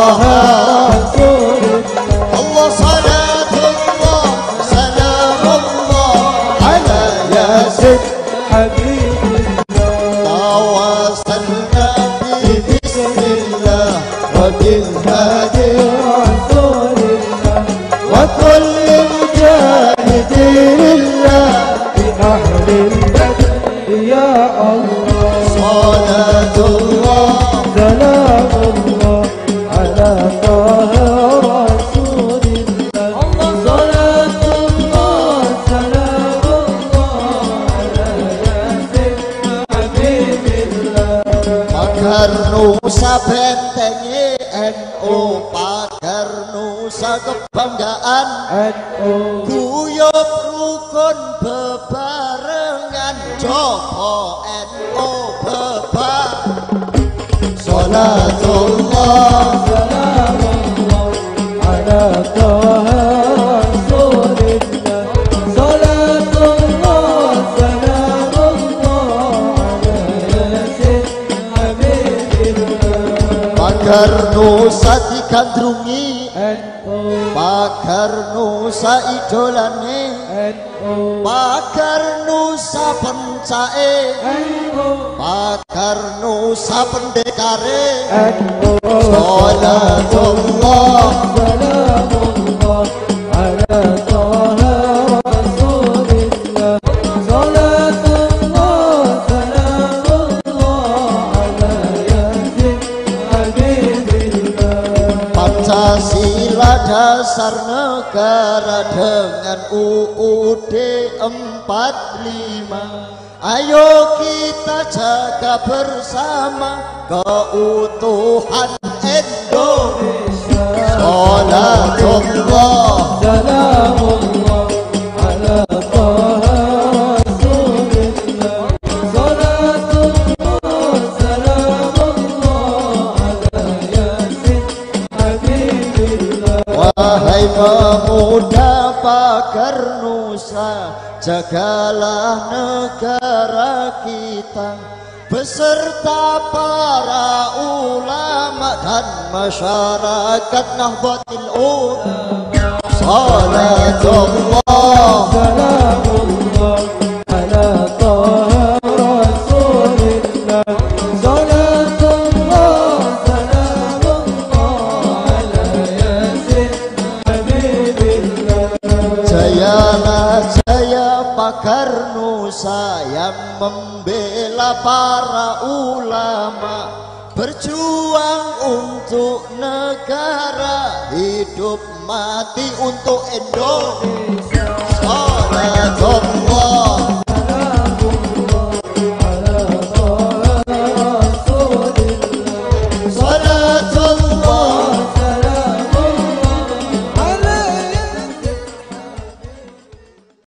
Taha Rasulullah. Allah salatullah salamullah ala Yasin Habibillah. Tawassalna bi bismillah wa bil hadi Rasulillah wa kulli mujahidillah bi ahlil badr ya Allah. Salatullah salamullah ala Taha Rasulillah. Salatullah salamullah ala Yasin Habibillah. Pagar nusa bentengi NU, pagar nusa kebanggaan NU, guyub rukun bebarengan Jopo NU bebar. Salatullah salamullah ala Taha Rasulillah. Salatullah salamullah ala Yasin Habibillah. Pagar nusa digandrungi NU, pagar nusa idolane NU, pagar nusa pencae NU, pagar nusa pendekare NU. Salatullah salamullah ala Taha Rasulillah. Salatullah salamullah ala Yasin Habibillah. Pancasila dasar negara dengan UUD 45. Ayo kita jaga bersama keutuhan Indonesia. Salatullah salamullah ala Taha Rasulillah. Salatullah salamullah ala Yasin Habibillah. Wahai pemuda pagar nusa, jagalah negara kita beserta para ulama dan masyarakat Nahdlatul Ulama. Salatullah salamullah ala Taha Rasulillah. Salatullah salamullah ala Yasin Habibillah. Jayalah jaya pagar nusa yang membela para ulama, berjuang untuk negara, hidup mati untuk Indonesia. Salatullah